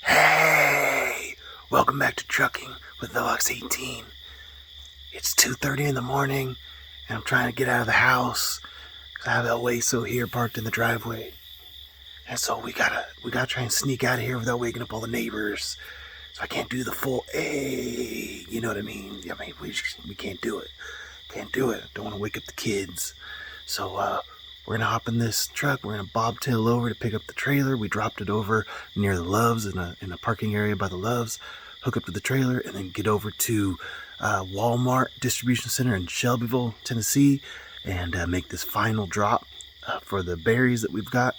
Hey, welcome back to Trucking with Velox 18. It's 2:30 in the morning, and I'm trying to get out of the house because I have El Hueso here parked in the driveway. And so we gotta try and sneak out of here without waking up all the neighbors. So I can't do the full "hey," you know what I mean? We can't do it. Can't do it. Don't want to wake up the kids. So we're gonna hop in this truck. We're gonna bobtail over to pick up the trailer. We dropped it over near the Loves in a parking area by the Loves. Hook up to the trailer and then get over to Walmart distribution center in Shelbyville, Tennessee, and make this final drop for the berries that we've got.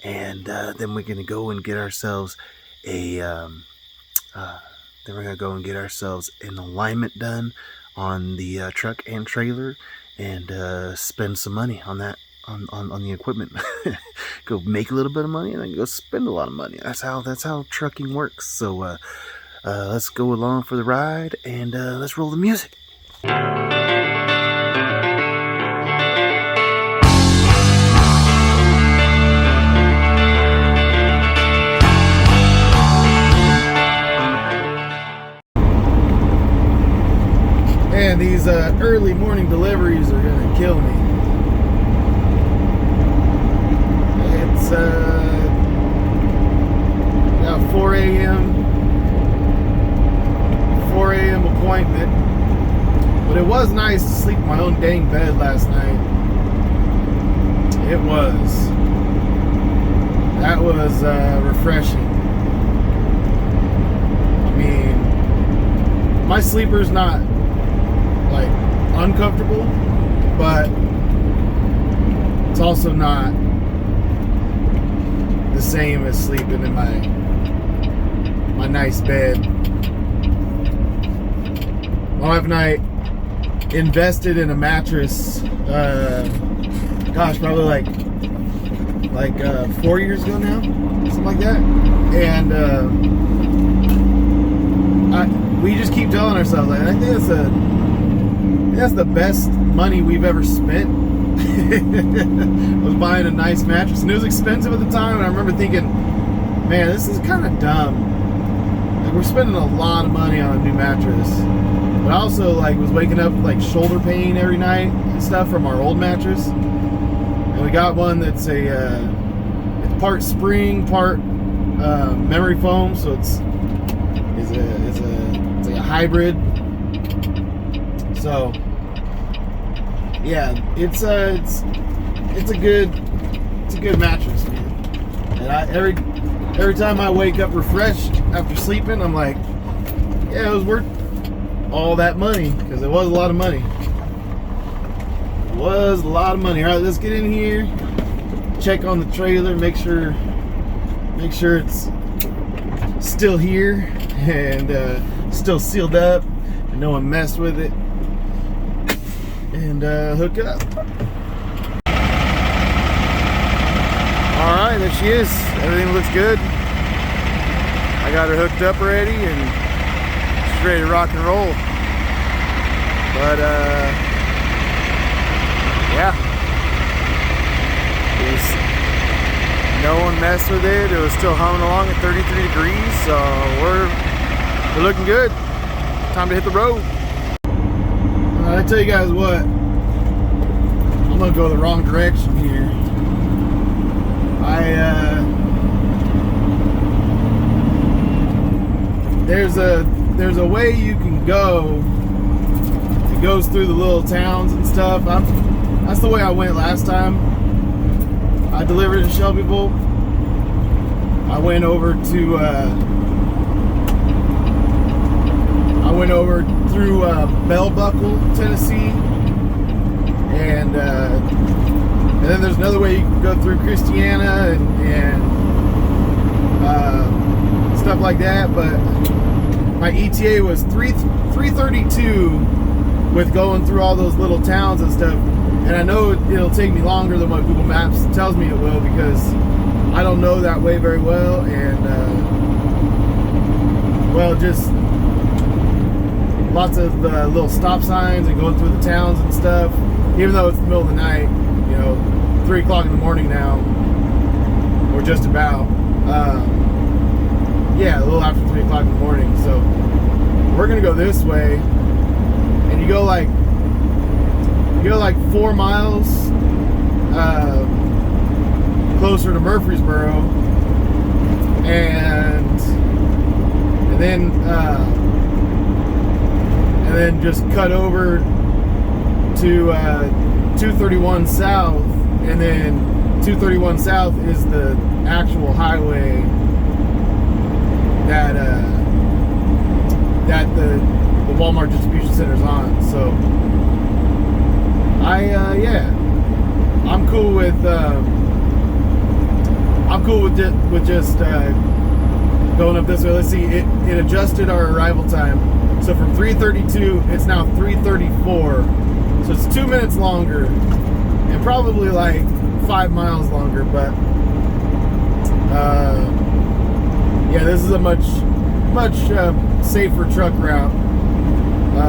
And then we're gonna go and get ourselves an alignment done on the truck and trailer, and spend some money on that. On the equipment. Go make a little bit of money and then go spend a lot of money. That's how trucking works. So let's go along for the ride, and let's roll the music. Man, these early morning deliveries are gonna kill me. It's 4 a.m. appointment, but it was nice to sleep in my own dang bed last night. That was refreshing. I mean, my sleeper's not like uncomfortable, but it's also not the same as sleeping in my nice bed. My wife and I invested in a mattress, probably like 4 years ago now, something like that. And we just keep telling ourselves, like, I think that's the best money we've ever spent. Was buying a nice mattress, and it was expensive at the time, and I remember thinking, man, this is kind of dumb. Like, we're spending a lot of money on a new mattress. But I also was waking up with shoulder pain every night and stuff from our old mattress. And we got one that's it's part spring, part memory foam, so it's like a hybrid. So yeah, it's a good mattress, man. And every time I wake up refreshed after sleeping, I'm like, yeah, it was worth all that money, because it was a lot of money. It was a lot of money. All right, let's get in here, check on the trailer, make sure it's still here and still sealed up and no one messed with it, and hook up. All right, there she is. Everything looks good. I got her hooked up already, and she's ready to rock and roll. But yeah, no one messed with it. It was still humming along at 33 degrees, so we're looking good. Time to hit the road. I tell you guys what, I'm gonna go the wrong direction here. There's a way you can go. It goes through the little towns and stuff. That's the way I went last time. I delivered in Shelbyville. I went over through Bell Buckle, Tennessee, and then there's another way you can go through Christiana and stuff like that. But my ETA was 3:32 with going through all those little towns and stuff. And I know it'll take me longer than what Google Maps tells me it will, because I don't know that way very well, and just lots of little stop signs and going through the towns and stuff. Even though it's the middle of the night, 3 o'clock in the morning now, or just about. Yeah, a gonna go this way, and you go like 4 miles closer to Murfreesboro, and then just cut over to 231 South, and then 231 South is the actual highway that the Walmart distribution center is on. So I'm cool with just going up this way. Let's see, it adjusted our arrival time. So from 3:32, it's now 3:34. So it's 2 minutes longer, and probably like 5 miles longer. But yeah, this is a much safer truck route.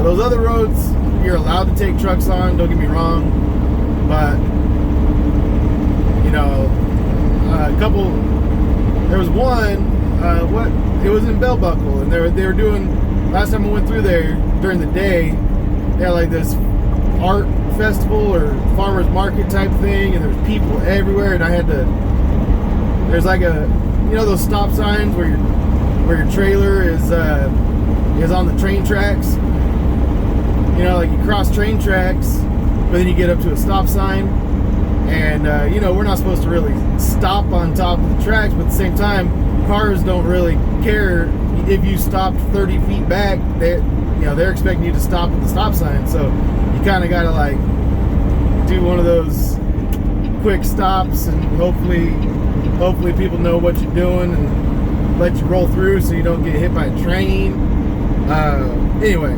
Those other roads, you're allowed to take trucks on, don't get me wrong, but you know, there was one, it was in Bell Buckle, and they were doing, last time I went through there during the day, they had like this art festival or farmer's market type thing, and there was people everywhere, and I had to, there's like those stop signs where your trailer is on the train tracks. You know, like you cross train tracks, but then you get up to a stop sign, and we're not supposed to really stop on top of the tracks, but at the same time, cars don't really care if you stopped 30 feet back. They're expecting you to stop at the stop sign, so you kind of got to like do one of those quick stops, and hopefully people know what you're doing and let you roll through so you don't get hit by a train. Anyway,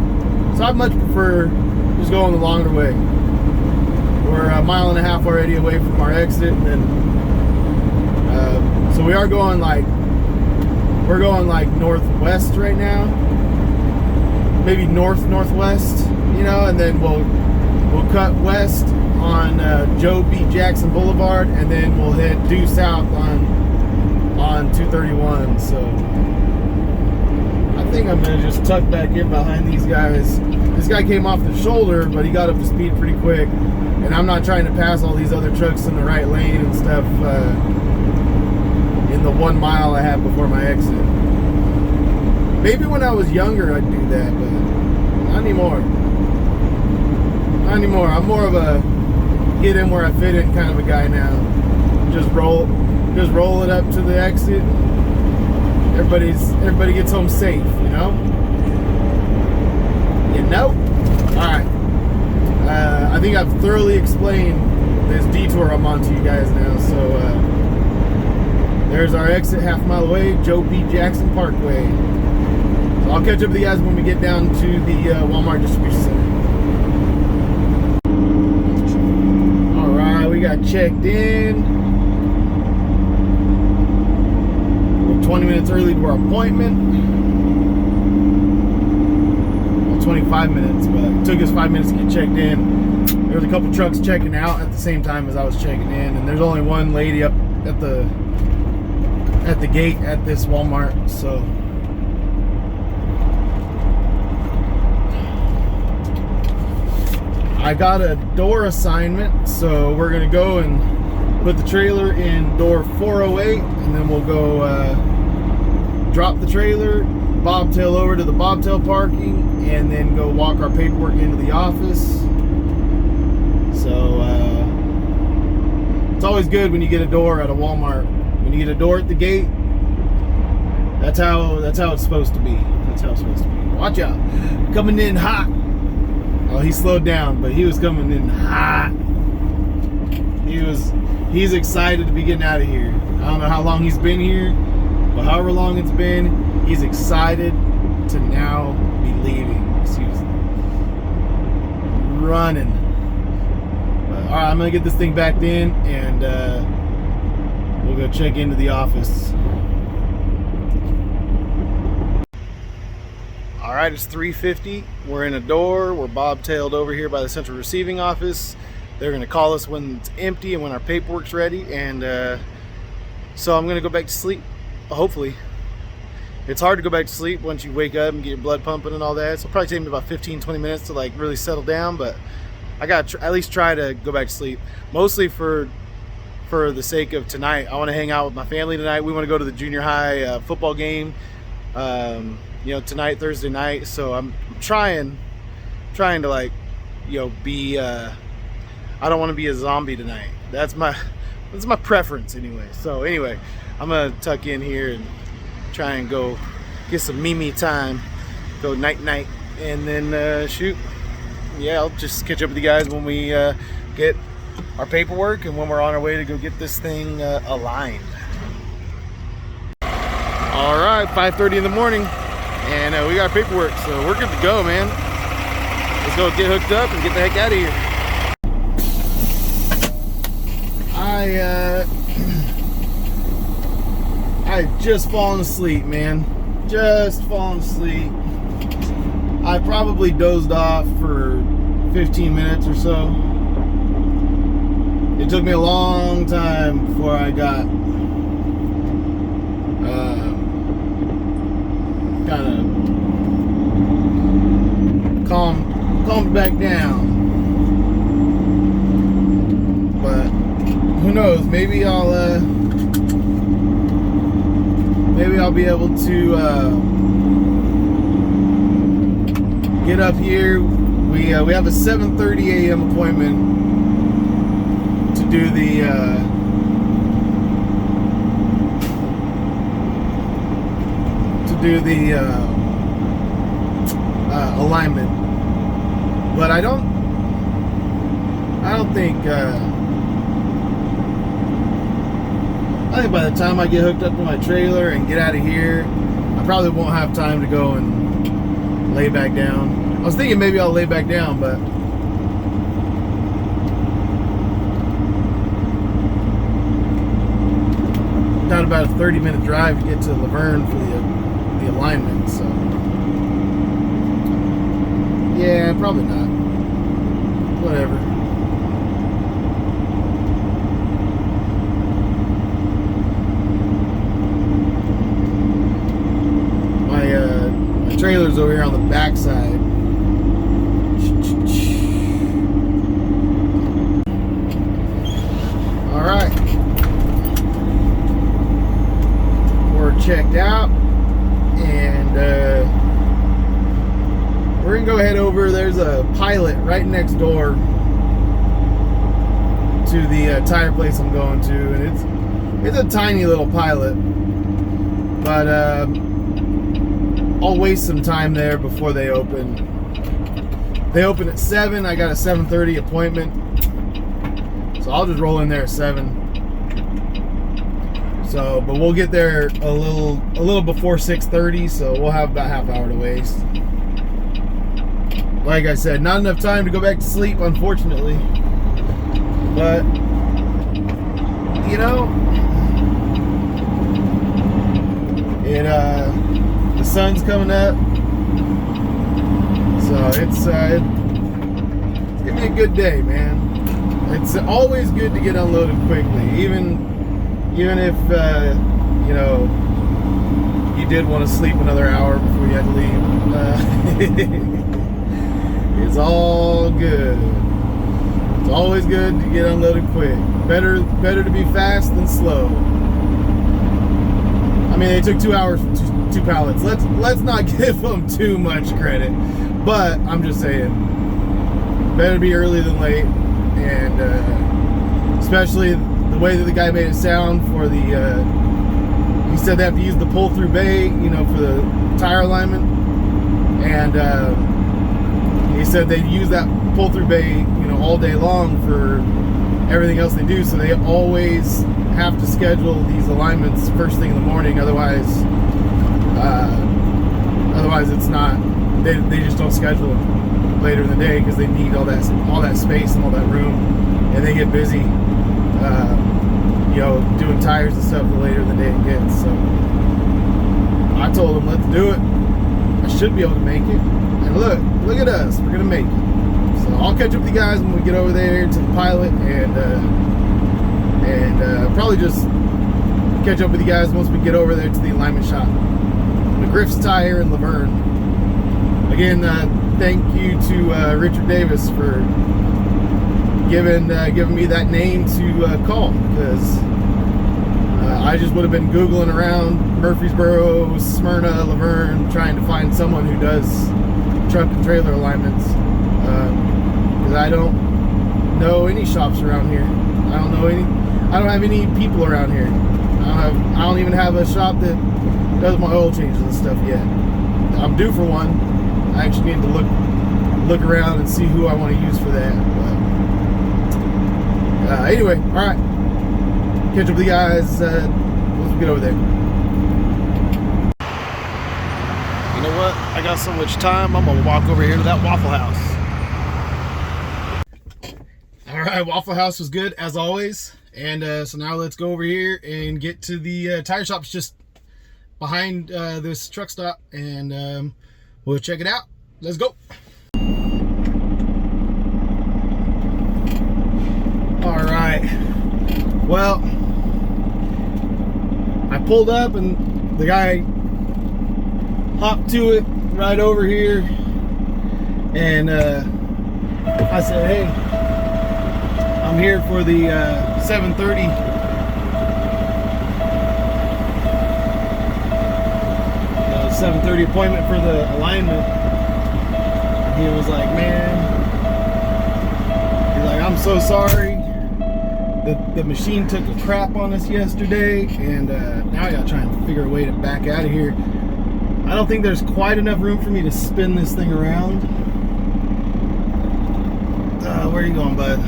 so I much prefer just going the longer way. We're a mile and a half already away from our exit, and so we're going like northwest right now, maybe northwest, and then we'll cut west on Joe B. Jackson Boulevard, and then we'll head due south on 231. So I think I'm gonna just tuck back in behind these guys. This guy came off the shoulder, but he got up to speed pretty quick, and I'm not trying to pass all these other trucks in the right lane and stuff in the 1 mile I have before my exit. Maybe when I was younger I'd do that, but not anymore. I'm more of a get in where I fit in kind of a guy now. Just roll it up to the exit. Everybody gets home safe, Alright. I think I've thoroughly explained this detour I'm on to you guys now. So there's our exit, half a mile away, Joe B. Jackson Parkway. So I'll catch up with you guys when we get down to the Walmart distribution center. Alright, we got checked in. 20 minutes early to our appointment. Well, 25 minutes, but it took us 5 minutes to get checked in. There was a couple trucks checking out at the same time as I was checking in, and there's only one lady up at the gate at this Walmart. So I got a door assignment, so we're gonna go and put the trailer in door 408, and then we'll go drop the trailer, bobtail over to the bobtail parking, and then go walk our paperwork into the office. So it's always good when you get a door at a Walmart. When you get a door at the gate, that's how it's supposed to be. That's how it's supposed to be. Watch out, coming in hot. Oh, he slowed down, but he was coming in hot. He's excited to be getting out of here. I don't know how long he's been here, but however long it's been, he's excited to now be leaving. So he was running. But, all right, I'm gonna get this thing backed in, and we'll go check into the office. All right, it's 3:50. We're in a door. We're bobtailed over here by the central receiving office. They're gonna call us when it's empty and when our paperwork's ready, and so I'm gonna go back to sleep, hopefully, it's hard to go back to sleep once you wake up and get your blood pumping and all that. So it'll probably take me about 15-20 minutes to like really settle down, but I got at least try to go back to sleep, mostly for the sake of tonight. I want to hang out with my family tonight. We want to go to the junior high football game, tonight, Thursday night. So I'm trying to like, be. I don't want to be a zombie tonight. That's my preference anyway. So anyway, I'm gonna tuck in here and try and go get some me time, go night, and then shoot. Yeah, I'll just catch up with you guys when we get our paperwork and when we're on our way to go get this thing aligned. All right, 5:30 in the morning, and we got paperwork, so we're good to go, man. Let's go get hooked up and get the heck out of here. I just fallen asleep, man. Just fallen asleep. I probably dozed off for 15 minutes or so. It took me a long time before I got kind of calmed back down. But who knows? Maybe I'll be able to get up here. We have a 7:30 a.m. appointment to do the alignment, but I don't think I think by the time I get hooked up to my trailer and get out of here, I probably won't have time to go and lay back down. I was thinking maybe I'll lay back down, but got about a 30-minute drive to get to Laverne for the alignment, so yeah, probably not. Whatever. My trailer's over here on the back side. Alright. We're checked out, and we're gonna go head over. There's a Pilot right next door to the tire place I'm going to, and it's a tiny little Pilot, but I'll waste some time there before they open. They open at 7. I got a 7:30 appointment, so I'll just roll in there at 7. So, but we'll get there a little before 6:30, so we'll have about half hour to waste. Like I said, not enough time to go back to sleep, unfortunately. But the sun's coming up, so it's gonna be a good day, man. It's always good to get unloaded quickly, even if you did want to sleep another hour before you had to leave. It's all good. It's always good to get unloaded quick. Better to be fast than slow. I mean, they took 2 hours for two pallets. Let's not give them too much credit, but I'm just saying, better to be early than late, and especially the way that the guy made it sound for the. He said they have to use the pull-through bay, for the tire alignment, and he said they use that pull-through bay, all day long for everything else they do. So they always have to schedule these alignments first thing in the morning. Otherwise it's not. They just don't schedule them later in the day because they need all that space and all that room, and they get busy, doing tires and stuff the later in the day it gets. So I told them, let's do it. I should be able to make it. And look at us, we're gonna make it. So I'll catch up with you guys when we get over there to the Pilot, and probably just catch up with you guys once we get over there to the alignment shop. Griff's Tire in Laverne. Again, thank you to Richard Davis for giving me that name to call, because I just would have been Googling around Murfreesboro, Smyrna, Laverne, trying to find someone who does truck and trailer alignments, because I don't know any shops around here. I don't have any people around here. I don't even have a shop that does my oil changes and stuff yet. I'm due for one. I actually need to look around and see who I want to use for that. But anyway, all right. Catch up with you guys. Let's get over there. You know what? I got so much time. I'm gonna walk over here to that Waffle House. All right, Waffle House was good as always, and so now let's go over here and get to the tire shop. It's just behind this truck stop, and we'll check it out. Let's go. All right. Well, I pulled up and the guy hopped to it right over here, and I said, hey, I'm here for the 7:30 7:30 appointment for the alignment. He was like, man, he's like, I'm so sorry. The machine took a crap on us yesterday, and now I gotta try and figure a way to back out of here. I don't think there's quite enough room for me to spin this thing around. Where are you going, bud?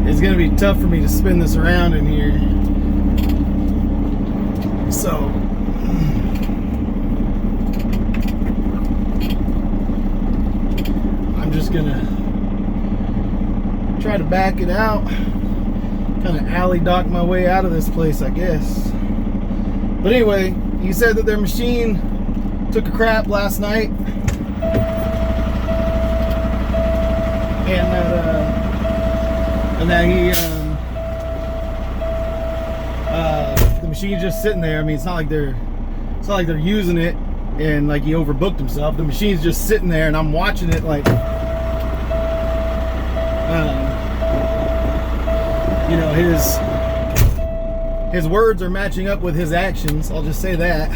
It's gonna be tough for me to spin this around in here. So I'm just gonna try to back it out, kind of alley dock my way out of this place, I guess. But anyway, he said that their machine took a crap last night, and that he the machine's just sitting there. I mean, it's not like they're using it, and like he overbooked himself. The machine's just sitting there, and I'm watching it like, you know, his words are matching up with his actions. I'll just say that,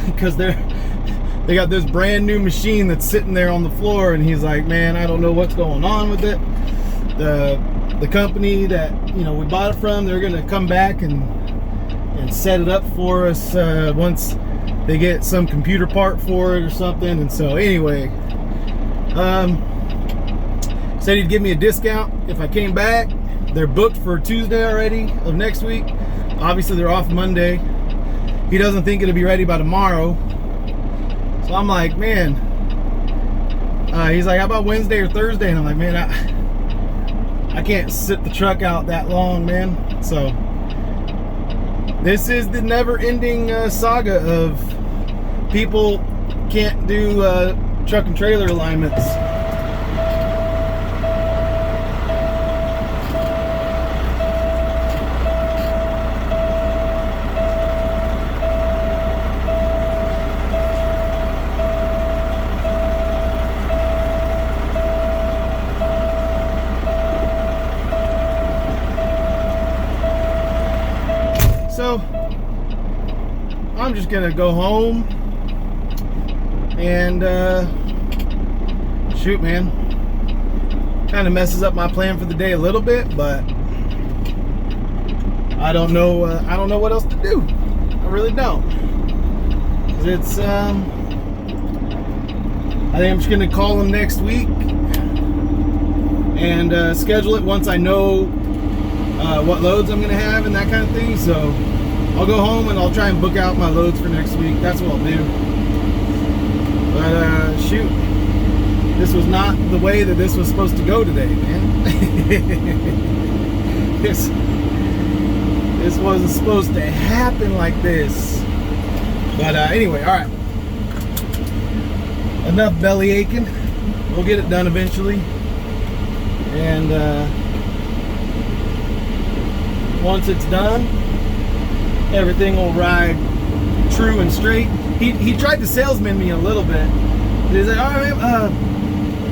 because they got this brand new machine that's sitting there on the floor, and he's like, man, I don't know what's going on with it. The company that, you know, we bought it from, they're gonna come back and set it up for us once they get some computer part for it or something. And so anyway, said he'd give me a discount if I came back. They're booked for Tuesday already of next week. Obviously they're off Monday. He doesn't think it'll be ready by tomorrow. So I'm like, man, he's like, how about Wednesday or Thursday? And I'm like, man, I can't sit the truck out that long, man. So this is the never-ending saga of people can't do truck and trailer alignments. So I'm just gonna go home and shoot, man. Kind of messes up my plan for the day a little bit, but I don't know what else to do. I really don't. 'Cause it's I think I'm just gonna call him next week and schedule it once I know what loads I'm gonna have and that kind of thing. So I'll go home and I'll try and book out my loads for next week. That's what I'll do. But shoot, this was not the way that this was supposed to go today, man. this wasn't supposed to happen like this. But anyway, all right, enough belly aching. We'll get it done eventually, and once it's done, everything will ride true and straight. He tried to salesman me a little bit. He's like, all right,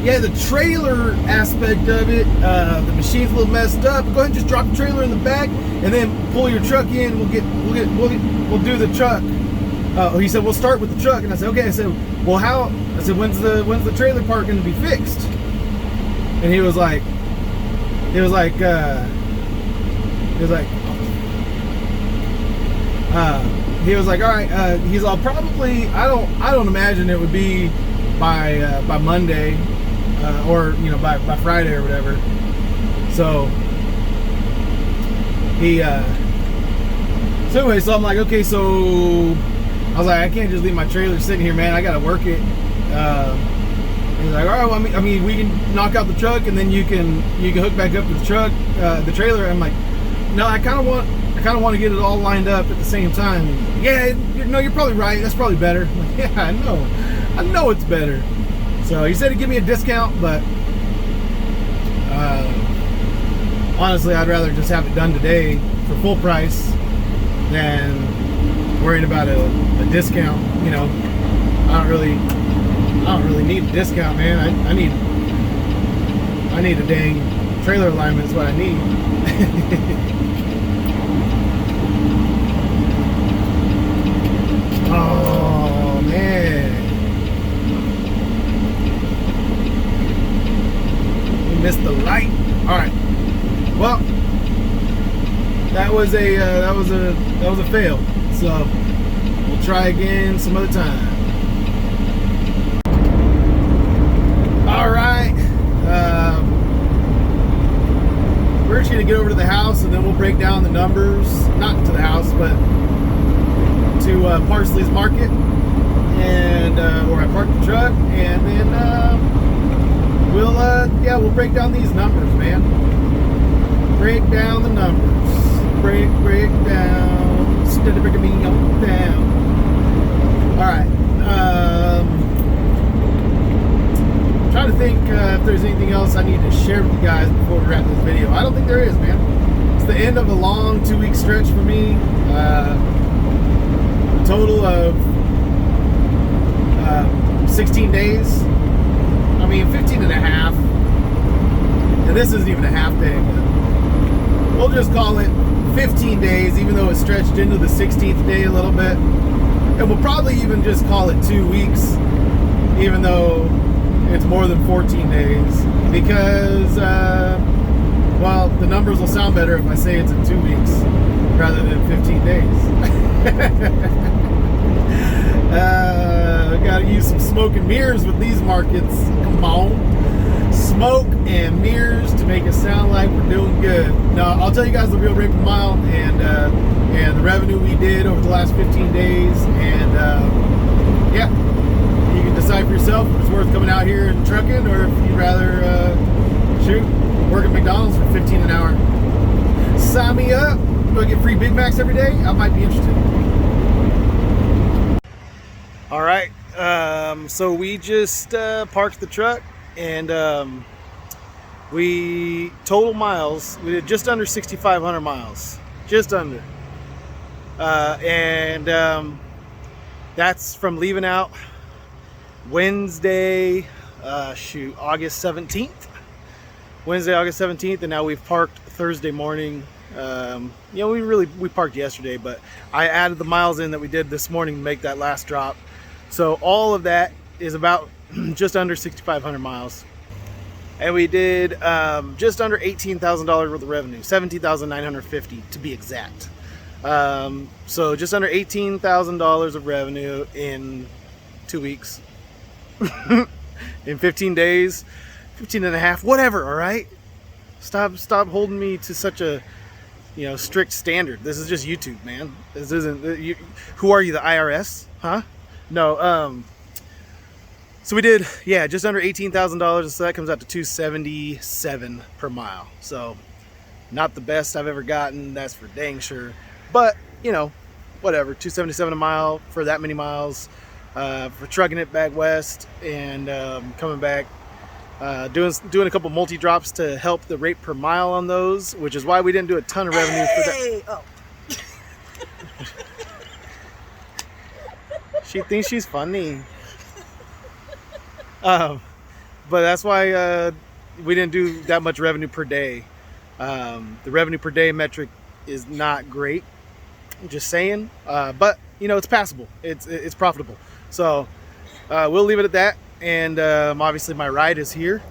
yeah, the trailer aspect of it, the machine's a little messed up. Go ahead and just drop the trailer in the back, and then pull your truck in. We'll do the truck. He said, we'll start with the truck, and I said, okay. I said, well, how? I said, when's the trailer park going to be fixed? And he was like, all right. He's all, probably, I don't imagine it would be by Monday, or by Friday or whatever. So so anyway, so I'm like, okay, so I was like, I can't just leave my trailer sitting here, man. I gotta work it. He's like, all right, well, I mean, we can knock out the truck, and then you can hook back up with the truck, the trailer. I'm like, no, I kind of want to get it all lined up at the same time. Yeah, no, you're probably right. That's probably better. I'm like, yeah, I know it's better. So he said he'd give me a discount, but honestly, I'd rather just have it done today for full price than worrying about a discount. I don't really need a discount, man. I need a dang trailer alignment is what I need. Oh man, we missed the light. All right, well, that was a fail. So we'll try again some other time. All right, we're just gonna get over to the house, and then we'll break down the numbers. Not to the house, but to Parsley's Market, and where I parked the truck, and then we'll break down these numbers, man. Break down the numbers. Break down. Instead of breaking me down. All right. Trying to think if there's anything else I need to share with you guys before we wrap this video. I don't think there is, man. It's the end of a long 2-week stretch for me. Total of 16 days. I mean, 15 and a half. And this isn't even a half day, but we'll just call it 15 days, even though it stretched into the 16th day a little bit. And we'll probably even just call it 2 weeks, even though it's more than 14 days. Because, well, the numbers will sound better if I say it's in 2 weeks rather than 15 days. Gotta use some smoke and mirrors with these markets. Come on. Smoke and mirrors to make it sound like we're doing good. Now, I'll tell you guys the real rate per mile and the revenue we did over the last 15 days. And yeah, you can decide for yourself if it's worth coming out here and trucking, or if you'd rather work at McDonald's for 15 an hour. Sign me up. Do I get free Big Macs every day? I might be interested. All right, so we just parked the truck, and we total miles, we did just under 6,500 miles, just under, and that's from leaving out Wednesday, August 17th, and now we've parked Thursday morning. We parked yesterday, but I added the miles in that we did this morning to make that last drop. So all of that is about just under 6,500 miles. And we did just under $18,000 worth of revenue, $17,950 to be exact. So just under $18,000 of revenue in 2 weeks. In 15 days, 15 and a half, whatever, all right? Stop holding me to such a strict standard. This is just YouTube, man. This isn't who are you, the IRS? Huh? No, so we did, just under $18,000, so that comes out to $277 per mile. So not the best I've ever gotten, that's for dang sure, but whatever, $277 a mile for that many miles, for trucking it back west and coming back Doing a couple multi drops to help the rate per mile on those, which is why we didn't do a ton of revenue for that. Oh. She thinks she's funny. But that's why we didn't do that much revenue per day. The revenue per day metric is not great. I'm just saying, but you know, it's passable. It's profitable. So we'll leave it at that. And obviously my ride is here.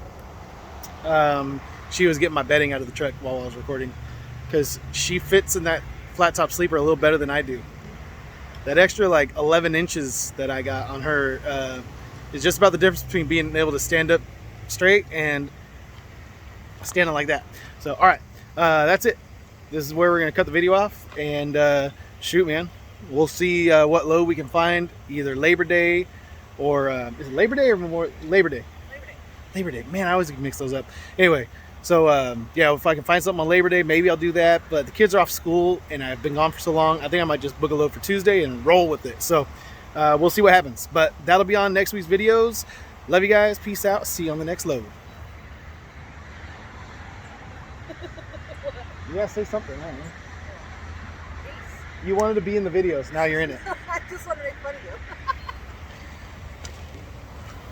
She was getting my bedding out of the truck while I was recording, because she fits in that flat top sleeper a little better than I do. That extra like 11 inches that I got on her is just about the difference between being able to stand up straight and standing like that. So all right, that's it. This is where we're gonna cut the video off, and shoot, man, we'll see what load we can find either Labor Day or is it Labor Day or Memorial? Labor Day. Labor Day. Man, I always mix those up. Anyway, so yeah, if I can find something on Labor Day, maybe I'll do that. But the kids are off school and I've been gone for so long, I think I might just book a load for Tuesday and roll with it. So we'll see what happens. But that'll be on next week's videos. Love you guys. Peace out. See you on the next load. You gotta say something. I don't know. You wanted to be in the videos. Now you're in it. I just want to make fun of you.